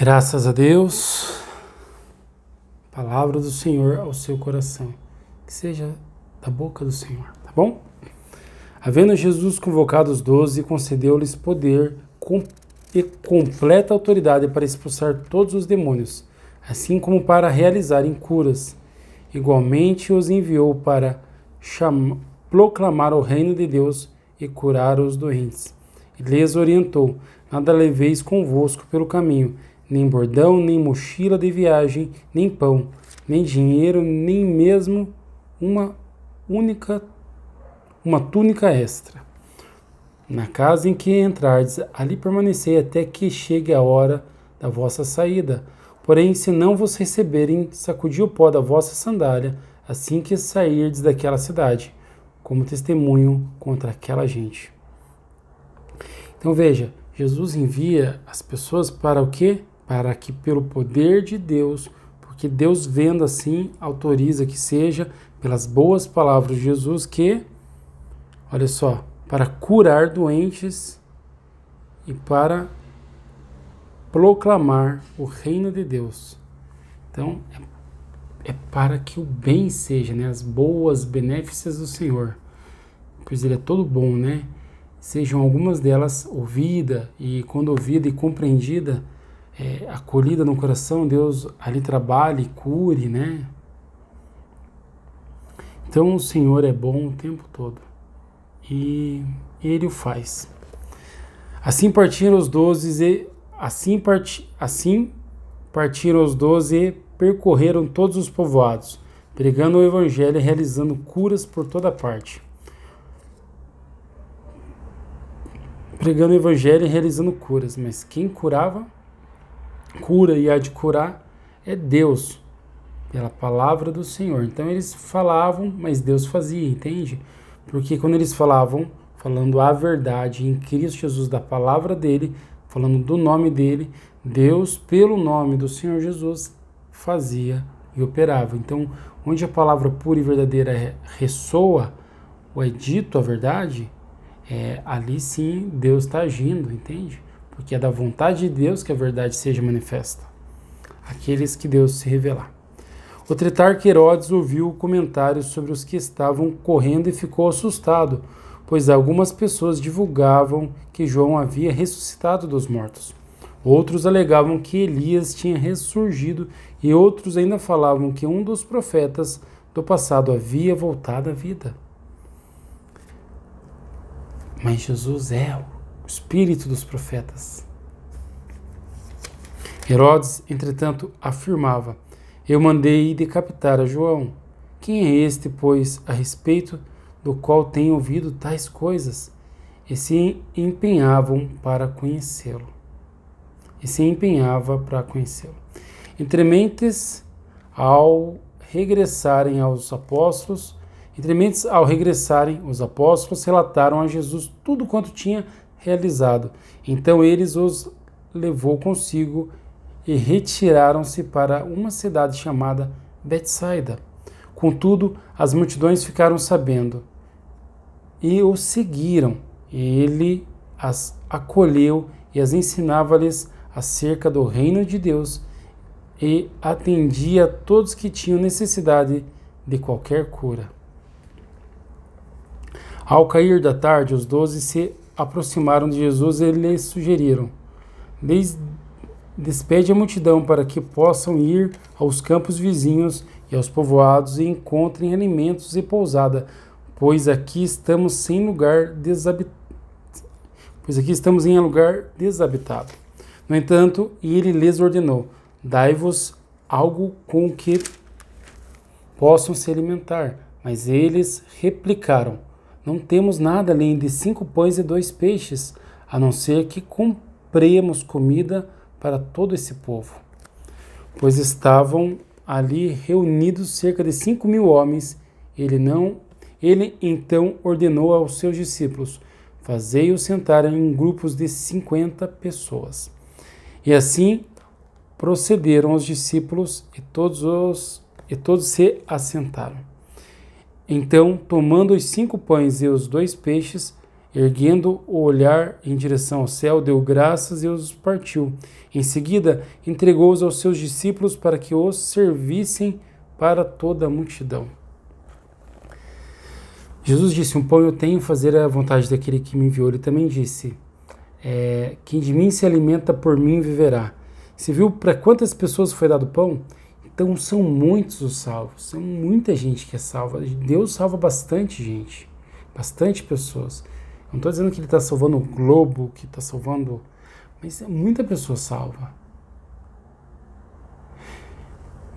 Graças a Deus, palavra do Senhor ao seu coração, que seja da boca do Senhor, tá bom? Havendo Jesus convocado os 12, concedeu-lhes poder e completa autoridade para expulsar todos os demônios, assim como para realizarem curas. Igualmente os enviou para proclamar o reino de Deus e curar os doentes. E lhes orientou: nada leveis convosco pelo caminho, nem bordão, nem mochila de viagem, nem pão, nem dinheiro, nem mesmo uma túnica extra. Na casa em que entrardes, ali permanecei até que chegue a hora da vossa saída. Porém, se não vos receberem, sacudi o pó da vossa sandália, assim que sairdes daquela cidade, como testemunho contra aquela gente. Então veja, Jesus envia as pessoas para o quê? Para que pelo poder de Deus, porque Deus vendo assim, autoriza que seja pelas boas palavras de Jesus que, olha só, para curar doentes e para proclamar o reino de Deus. Então, é para que o bem seja, né? As boas benéficas do Senhor, pois Ele é todo bom, né? Sejam algumas delas ouvida e quando ouvida e compreendida, acolhida no coração, Deus ali trabalhe, cure, né? Então o Senhor é bom o tempo todo e Ele o faz. Assim partiram os 12 e percorreram todos os povoados, pregando o evangelho e realizando curas por toda parte. Pregando o evangelho e realizando curas, mas quem cura e há de curar é Deus, pela palavra do Senhor. Então eles falavam, mas Deus fazia, entende? Porque quando eles falavam, falando a verdade em Cristo Jesus, da palavra dele, falando do nome dele, Deus, pelo nome do Senhor Jesus, fazia e operava. Então, onde a palavra pura e verdadeira ressoa, ou é dito a verdade, ali sim Deus está agindo, entende? Porque é da vontade de Deus que a verdade seja manifesta, aqueles que Deus se revelar. O tetrarca Herodes ouviu comentários sobre os que estavam correndo e ficou assustado, pois algumas pessoas divulgavam que João havia ressuscitado dos mortos. Outros alegavam que Elias tinha ressurgido e outros ainda falavam que um dos profetas do passado havia voltado à vida. Mas Jesus é o espírito dos profetas. Herodes, entretanto, afirmava: eu mandei decapitar a João. Quem é este, pois, a respeito do qual tenho ouvido tais coisas? E se empenhava para conhecê-lo. Entre mentes, ao regressarem, os apóstolos relataram a Jesus tudo quanto tinha realizado. Então eles os levou consigo e retiraram-se para uma cidade chamada Betsaida. Contudo, as multidões ficaram sabendo e o seguiram. Ele as acolheu e as ensinava-lhes acerca do reino de Deus e atendia a todos que tinham necessidade de qualquer cura. Ao cair da tarde, os 12 se aproximaram de Jesus e lhe sugeriram: despede a multidão para que possam ir aos campos vizinhos e aos povoados e encontrem alimentos e pousada, pois aqui estamos em lugar desabitado. No entanto, ele lhes ordenou: dai-vos algo com que possam se alimentar. Mas eles replicaram: não temos nada além de 5 pães e 2 peixes, a não ser que compremos comida para todo esse povo. Pois estavam ali reunidos cerca de 5.000 homens. Ele então ordenou aos seus discípulos: fazei-os sentar em grupos de 50 pessoas. E assim procederam os discípulos e todos se assentaram. Então, tomando os 5 pães e os 2 peixes, Erguendo o olhar em direção ao céu, deu graças e os partiu. Em seguida, entregou-os aos seus discípulos para que os servissem para toda a multidão. Jesus disse: um pão eu tenho, fazer a vontade daquele que me enviou. Ele também disse: quem de mim se alimenta, por mim viverá. Você viu para quantas pessoas foi dado pão? Então são muitos os salvos, são muita gente que é salva. Deus salva bastante gente, bastante pessoas. Não estou dizendo que ele está salvando o globo, que está salvando, mas muita pessoa salva.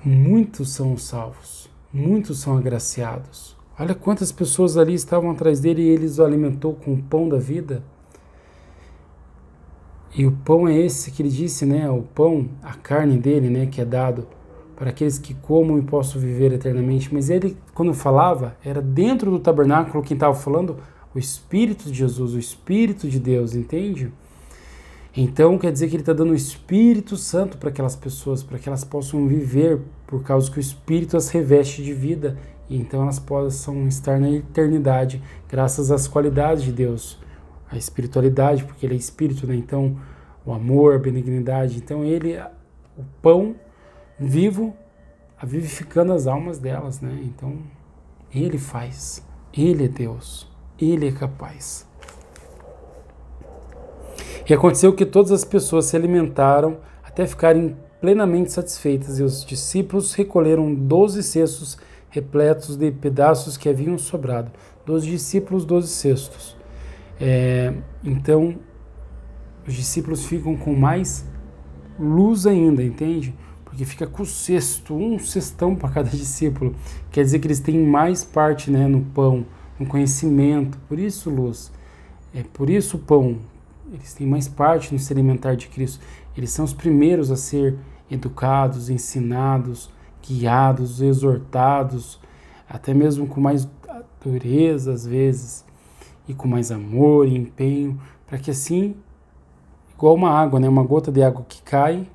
Muitos são salvos, muitos são agraciados. Olha quantas pessoas ali estavam atrás dele e ele os alimentou com o pão da vida. E o pão é esse que ele disse, né? O pão, a carne dele, né? Que é dado para aqueles que comam e possam viver eternamente. Mas ele, quando falava, era dentro do tabernáculo quem estava falando, o Espírito de Jesus, o Espírito de Deus, entende? Então quer dizer que ele está dando o Espírito Santo para aquelas pessoas, para que elas possam viver, por causa que o Espírito as reveste de vida, e então elas possam estar na eternidade, graças às qualidades de Deus, a espiritualidade, porque ele é Espírito, né? Então o amor, a benignidade, então ele, o pão vivo, vivificando as almas delas, né? Então ele faz, ele é Deus, ele é capaz. E aconteceu que todas as pessoas se alimentaram até ficarem plenamente satisfeitas, e os discípulos recolheram 12 cestos repletos de pedaços que haviam sobrado. 12 discípulos, 12 cestos. Então, os discípulos ficam com mais luz ainda, entende? Porque fica com o cesto, um cestão para cada discípulo. Quer dizer que eles têm mais parte, né, no pão, no conhecimento. Por isso, luz. Por isso, o pão. Eles têm mais parte no se alimentar de Cristo. Eles são os primeiros a ser educados, ensinados, guiados, exortados, até mesmo com mais dureza às vezes, e com mais amor e empenho, para que assim, igual uma água, né? Uma gota de água que cai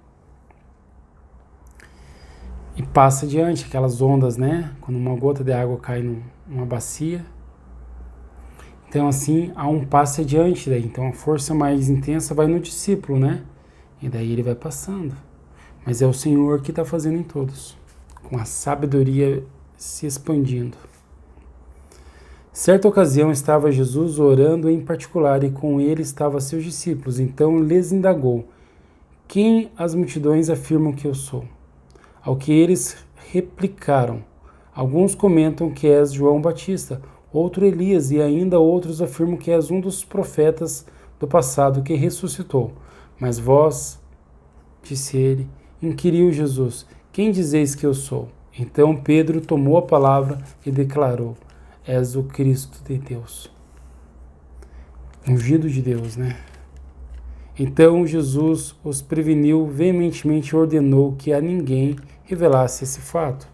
e passa adiante, aquelas ondas, né? Quando uma gota de água cai numa bacia. Então assim, há um passe adiante daí. Então a força mais intensa vai no discípulo, né? E daí ele vai passando. Mas é o Senhor que está fazendo em todos, com a sabedoria se expandindo. Certa ocasião estava Jesus orando em particular, e com ele estavam seus discípulos. Então lhes indagou: quem as multidões afirmam que eu sou? Ao que eles replicaram: alguns comentam que és João Batista, outro Elias, e ainda outros afirmam que és um dos profetas do passado que ressuscitou. Mas vós, disse ele, inquiriu Jesus: quem dizeis que eu sou? Então Pedro tomou a palavra e declarou: és o Cristo de Deus. Ungido de Deus, né? Então Jesus os preveniu veementemente e ordenou que a ninguém revelasse esse fato.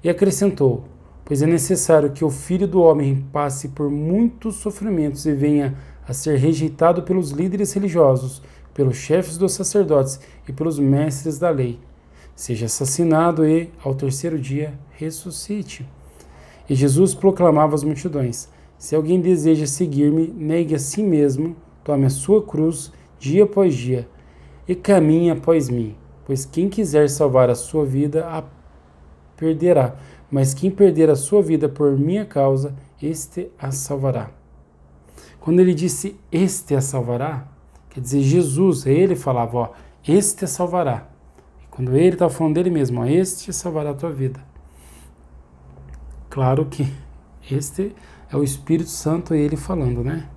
E acrescentou: pois é necessário que o Filho do Homem passe por muitos sofrimentos e venha a ser rejeitado pelos líderes religiosos, pelos chefes dos sacerdotes e pelos mestres da lei, seja assassinado e, ao terceiro dia, ressuscite. E Jesus proclamava às multidões: se alguém deseja seguir-me, negue a si mesmo, tome a sua cruz dia após dia e caminhe após mim. Pois quem quiser salvar a sua vida, a perderá. Mas quem perder a sua vida por minha causa, este a salvará. Quando ele disse este a salvará, quer dizer, Jesus, ele falava, ó, este a salvará. E quando ele estava falando dele mesmo, ó, este salvará a tua vida. Claro que este é o Espírito Santo, ele falando, né?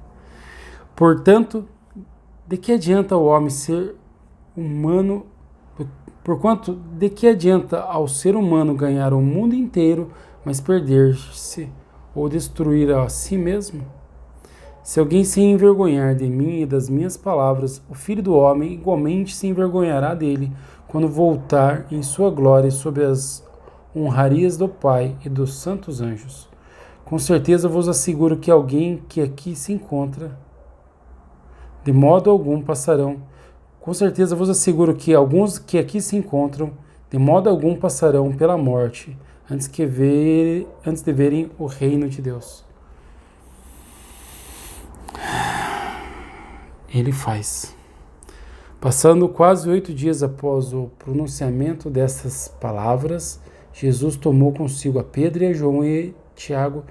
Portanto, de que adianta o homem ser humano? Porquanto, de que adianta ao ser humano ganhar o mundo inteiro, mas perder-se ou destruir a si mesmo? Se alguém se envergonhar de mim e das minhas palavras, o Filho do Homem igualmente se envergonhará dele, quando voltar em sua glória sobre as honrarias do Pai e dos santos anjos. Com certeza vos asseguro que alguém que aqui se encontra, de modo algum passarão. Com certeza vos asseguro que alguns que aqui se encontram, de modo algum passarão pela morte, antes de verem o reino de Deus. ele faz. Passando quase 8 dias após o pronunciamento dessas palavras, Jesus tomou consigo a Pedro e a João e Tiago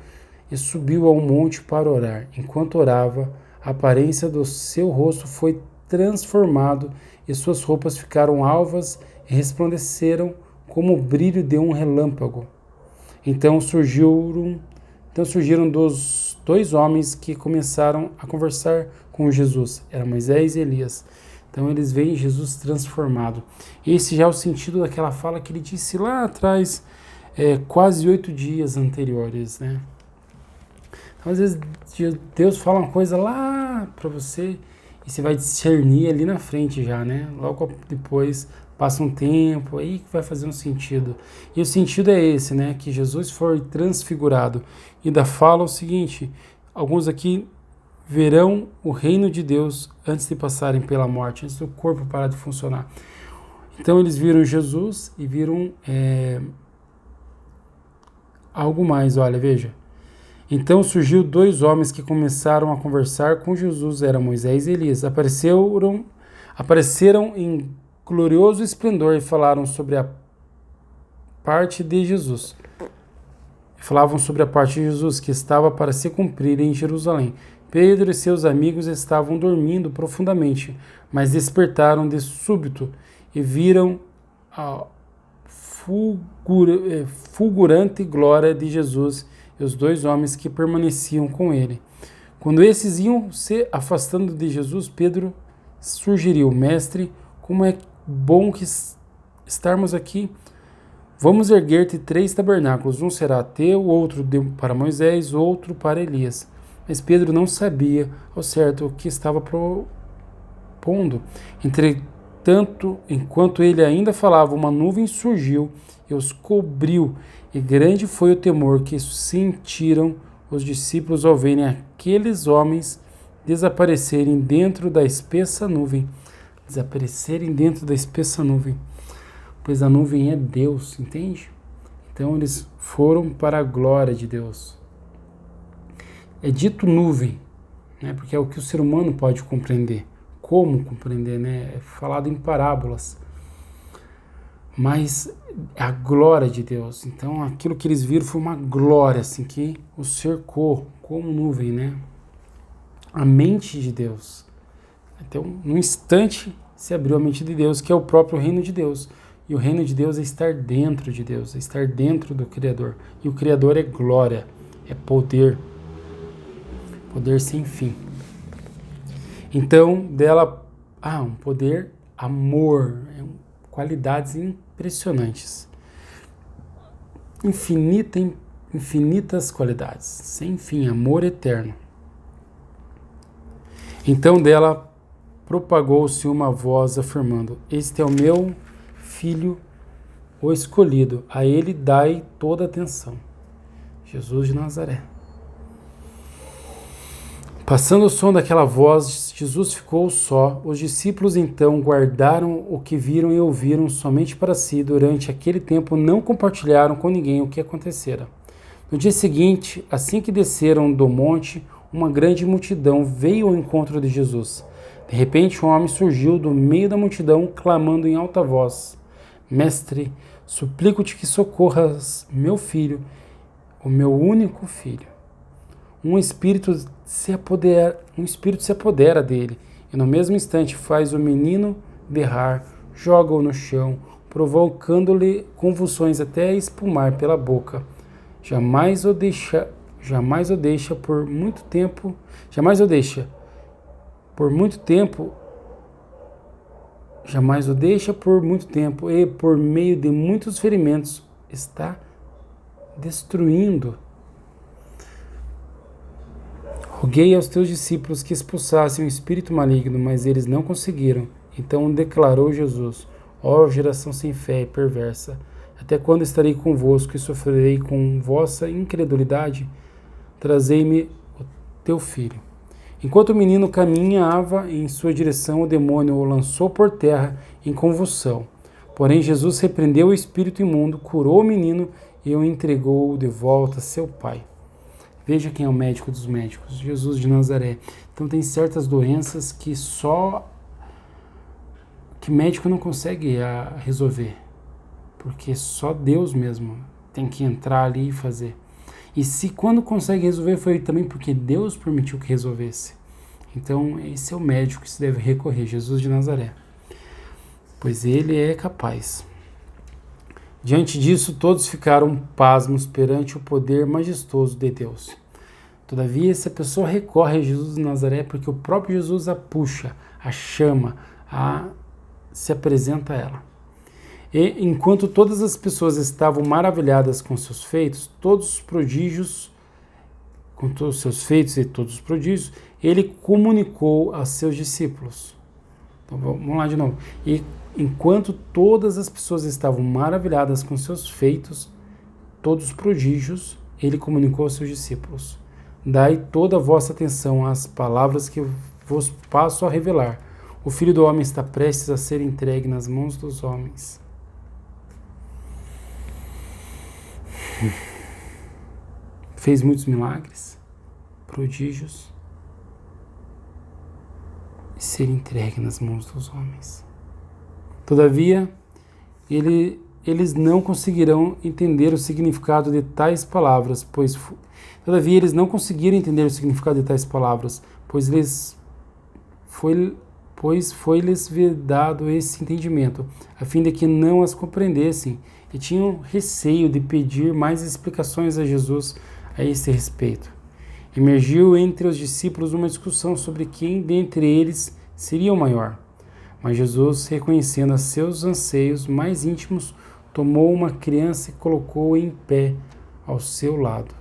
e subiu ao monte para orar. Enquanto orava, a aparência do seu rosto foi transformado e suas roupas ficaram alvas e resplandeceram como o brilho de um relâmpago. Então surgiram dois homens que começaram a conversar com Jesus. Era Moisés e Elias. Então eles veem Jesus transformado. Esse já é o sentido daquela fala que ele disse lá atrás, quase 8 dias anteriores, né? Então, às vezes Deus fala uma coisa lá para você e você vai discernir ali na frente já, né? Logo depois passa um tempo, aí que vai fazer um sentido. E o sentido é esse, né? Que Jesus foi transfigurado. E da fala o seguinte, alguns aqui verão o reino de Deus antes de passarem pela morte, antes do corpo parar de funcionar. Então eles viram Jesus e viram algo mais, olha, veja. Então surgiu 2 homens que começaram a conversar com Jesus, eram Moisés e Elias. Apareceram em glorioso esplendor e falaram sobre a parte de Jesus. Falavam sobre a parte de Jesus que estava para se cumprir em Jerusalém. Pedro e seus amigos estavam dormindo profundamente, mas despertaram de súbito e viram a fulgurante glória de Jesus e os 2 homens que permaneciam com ele. Quando esses iam se afastando de Jesus, Pedro sugeriu: Mestre, como é bom que estarmos aqui. Vamos erguer-te 3 tabernáculos, um será teu, outro para Moisés, outro para Elias. Mas Pedro não sabia ao certo o que estava propondo. Entretanto, enquanto ele ainda falava, uma nuvem surgiu e os cobriu, e grande foi o temor que sentiram os discípulos ao verem aqueles homens desaparecerem dentro da espessa nuvem. Pois a nuvem é Deus, entende? Então eles foram para a glória de Deus. É dito nuvem, né? Porque é o que o ser humano pode compreender. Como compreender, né? É falado em parábolas. Mas é a glória de Deus. Então aquilo que eles viram foi uma glória, assim, que os cercou, como nuvem, né? A mente de Deus. Então, num instante, se abriu a mente de Deus, que é o próprio reino de Deus. E o reino de Deus é estar dentro de Deus, é estar dentro do Criador. E o Criador é glória, é poder. Poder sem fim. Então, dela, um poder, amor, qualidades impressionantes. Infinitas qualidades, sem fim, amor eterno. Então dela propagou-se uma voz afirmando: Este é o meu filho, o escolhido, a ele dai toda atenção. Jesus de Nazaré. Passando o som daquela voz, Jesus ficou só. Os discípulos então guardaram o que viram e ouviram somente para si. Durante aquele tempo não compartilharam com ninguém o que acontecera. No dia seguinte, assim que desceram do monte, uma grande multidão veio ao encontro de Jesus. De repente, um homem surgiu do meio da multidão, clamando em alta voz: Mestre, suplico-te que socorras meu filho, o meu único filho. Um espírito se apodera dele, e no mesmo instante faz o menino berrar, joga-o no chão, provocando-lhe convulsões até espumar pela boca. Jamais o deixa por muito tempo, e por meio de muitos ferimentos está destruindo. Roguei aos teus discípulos que expulsassem o espírito maligno, mas eles não conseguiram. Então declarou Jesus: Ó geração sem fé e perversa, até quando estarei convosco e sofrerei com vossa incredulidade? Trazei-me o teu filho. Enquanto o menino caminhava em sua direção, o demônio o lançou por terra em convulsão. Porém Jesus repreendeu o espírito imundo, curou o menino e o entregou de volta a seu pai. Veja quem é o médico dos médicos, Jesus de Nazaré. Então tem certas doenças que médico não consegue resolver, porque só Deus mesmo tem que entrar ali e fazer. E se quando consegue resolver foi também porque Deus permitiu que resolvesse. Então esse é o médico que se deve recorrer, Jesus de Nazaré, pois ele é capaz. Diante disso, todos ficaram pasmos perante o poder majestoso de Deus. Todavia, se a pessoa recorre a Jesus de Nazaré, porque o próprio Jesus a puxa, a chama, se apresenta a ela. E enquanto todas as pessoas estavam maravilhadas com seus feitos, todos os prodígios, com todos os seus feitos e todos os prodígios, ele comunicou a seus discípulos. Então vamos lá de novo. E enquanto todas as pessoas estavam maravilhadas com seus feitos, todos os prodígios, ele comunicou aos seus discípulos. Dai toda a vossa atenção às palavras que vos passo a revelar. O Filho do Homem está prestes a ser entregue nas mãos dos homens. Fez muitos milagres, prodígios, e ser entregue nas mãos dos homens. Todavia, eles não conseguirão entender o significado de tais palavras, pois foi-lhes vedado esse entendimento, a fim de que não as compreendessem, e tinham receio de pedir mais explicações a Jesus a esse respeito. Emergiu entre os discípulos uma discussão sobre quem dentre eles seria o maior. Mas Jesus, reconhecendo seus anseios mais íntimos, tomou uma criança e colocou-a em pé ao seu lado.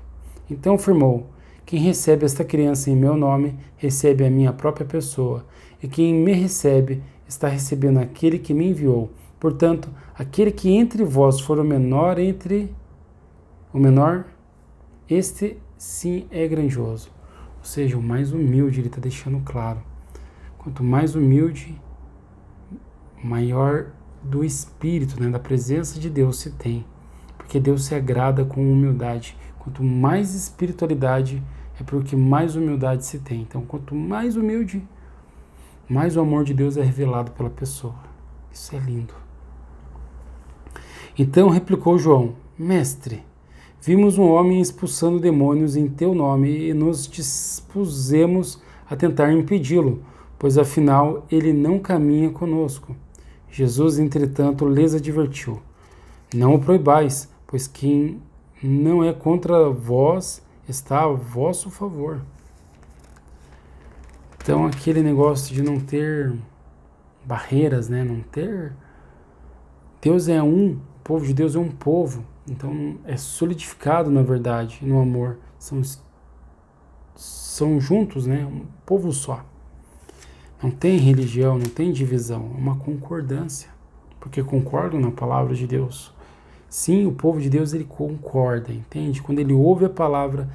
Então afirmou: quem recebe esta criança em meu nome, recebe a minha própria pessoa, e quem me recebe, está recebendo aquele que me enviou. Portanto, aquele que entre vós for o menor, este sim é grandioso. Ou seja, o mais humilde, ele está deixando claro. Quanto mais humilde, maior do Espírito, da presença de Deus se tem. Porque Deus se agrada com humildade. Quanto mais espiritualidade, é porque mais humildade se tem. Então, quanto mais humilde, mais o amor de Deus é revelado pela pessoa. Isso é lindo. Então replicou João: Mestre, vimos um homem expulsando demônios em teu nome e nos dispusemos a tentar impedi-lo, pois afinal ele não caminha conosco. Jesus, entretanto, lhes advertiu: não o proibais, pois quem não é contra vós está a vosso favor. Então aquele negócio de não ter barreiras, não ter... Deus é um, o povo de Deus é um povo, então é solidificado na verdade, no amor, são juntos, um povo só. Não tem religião, não tem divisão, é uma concordância, porque concordam na palavra de Deus. Sim, o povo de Deus, ele concorda, entende? Quando ele ouve a palavra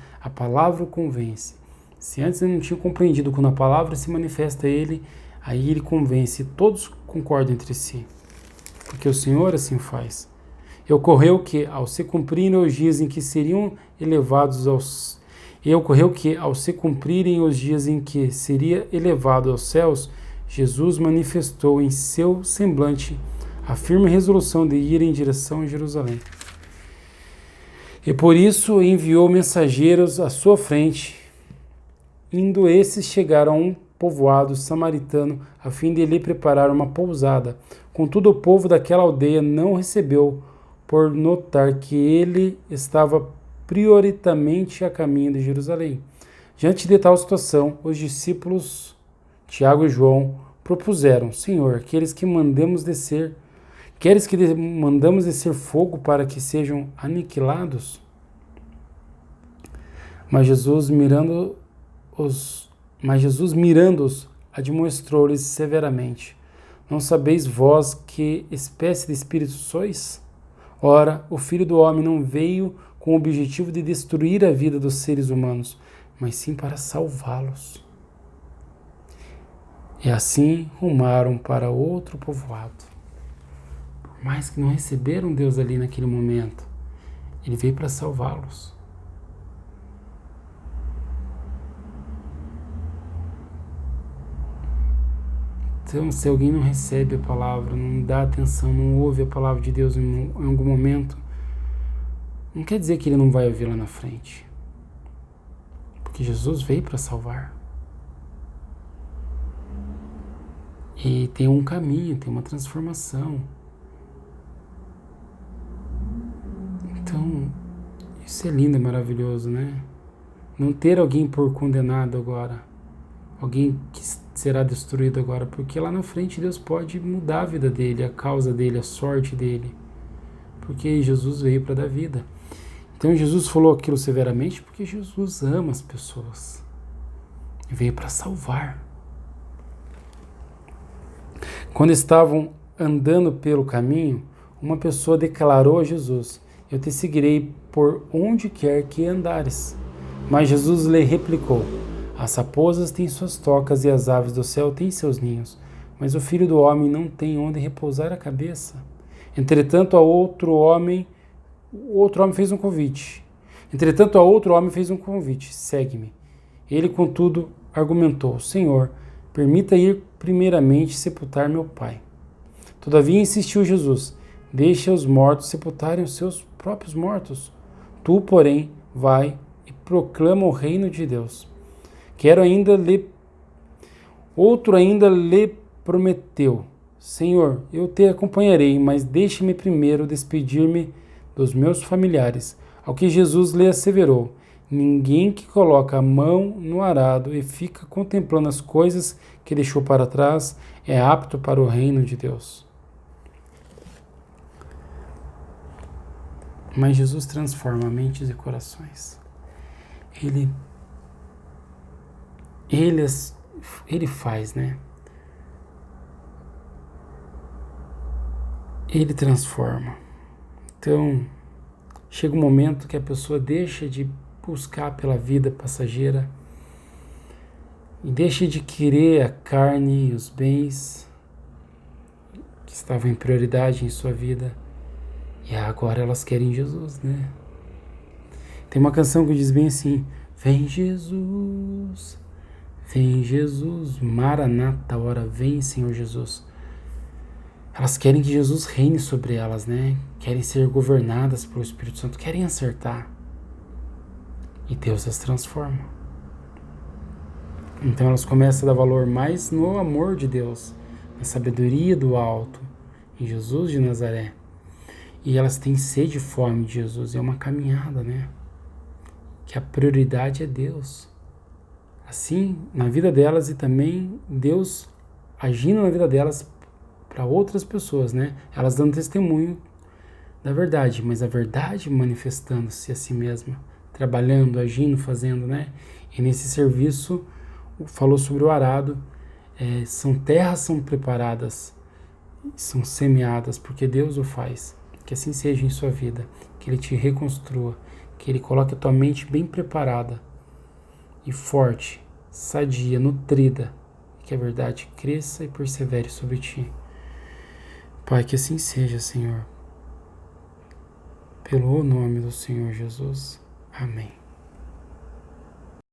o convence. Se antes ele não tinha compreendido, quando a palavra se manifesta a ele, aí ele convence, todos concordam entre si, porque o Senhor assim faz. E ocorreu que, ao se cumprirem os dias em que seriam elevados aos... seria elevado aos céus, Jesus manifestou em seu semblante a firme resolução de ir em direção a Jerusalém. E por isso enviou mensageiros à sua frente. Indo esses, chegaram a um povoado samaritano, a fim de lhe preparar uma pousada. Contudo, o povo daquela aldeia não o recebeu, por notar que ele estava prioritariamente a caminho de Jerusalém. Diante de tal situação, os discípulos Tiago e João propuseram: Senhor, queres que mandamos descer fogo para que sejam aniquilados? Mas Jesus, mirando-os, admoestou-lhes severamente: não sabeis vós que espécie de espírito sois? Ora, o Filho do Homem não veio com o objetivo de destruir a vida dos seres humanos, mas sim para salvá-los. E assim rumaram para outro povoado. Por mais que não receberam Deus ali naquele momento, ele veio para salvá-los. Então, se alguém não recebe a palavra, não dá atenção, não ouve a palavra de Deus em algum momento, não quer dizer que ele não vai ouvir lá na frente. Porque Jesus veio para salvar. E tem um caminho, tem uma transformação. Então, isso é lindo, é maravilhoso, né? Não ter alguém por condenado agora. Alguém que será destruído agora. Porque lá na frente Deus pode mudar a vida dele, a causa dele, a sorte dele. Porque Jesus veio para dar vida. Então Jesus falou aquilo severamente porque Jesus ama as pessoas. Veio para salvar. Quando estavam andando pelo caminho, uma pessoa declarou a Jesus: eu te seguirei por onde quer que andares. Mas Jesus lhe replicou: as raposas têm suas tocas e as aves do céu têm seus ninhos, mas o Filho do Homem não tem onde repousar a cabeça. Entretanto, a outro homem fez um convite. Segue-me. Ele, contudo, argumentou: Senhor, permita ir primeiramente sepultar meu pai. Todavia insistiu Jesus: deixa os mortos sepultarem os seus próprios mortos. Tu, porém, vai e proclama o reino de Deus. Outro ainda lhe prometeu: Senhor, eu te acompanharei, mas deixe-me primeiro despedir-me dos meus familiares. Ao que Jesus lhe asseverou: ninguém que coloca a mão no arado e fica contemplando as coisas que deixou para trás é apto para o reino de Deus. Mas Jesus transforma mentes e corações. Ele faz, né? Ele transforma. Então, chega um momento que a pessoa deixa de buscar pela vida passageira e deixa de querer a carne e os bens que estavam em prioridade em sua vida, e agora elas querem Jesus, né? Tem uma canção que diz bem assim: vem Jesus, Maranata, hora vem, Senhor Jesus. Elas querem que Jesus reine sobre elas, né? Querem ser governadas pelo Espírito Santo, querem acertar. E Deus as transforma. Então elas começam a dar valor mais no amor de Deus, na sabedoria do alto, em Jesus de Nazaré. E elas têm sede e fome de Jesus. É uma caminhada, né? Que a prioridade é Deus. Assim, na vida delas, e também Deus agindo na vida delas para outras pessoas, né? Elas dando testemunho da verdade, mas a verdade manifestando-se a si mesma, trabalhando, agindo, fazendo, né? E nesse serviço, falou sobre o arado, terras são preparadas, são semeadas, porque Deus o faz. Que assim seja em sua vida, que Ele te reconstrua, que Ele coloque a tua mente bem preparada e forte, sadia, nutrida, que a verdade cresça e persevere sobre ti. Pai, que assim seja, Senhor. Pelo nome do Senhor Jesus. Amém.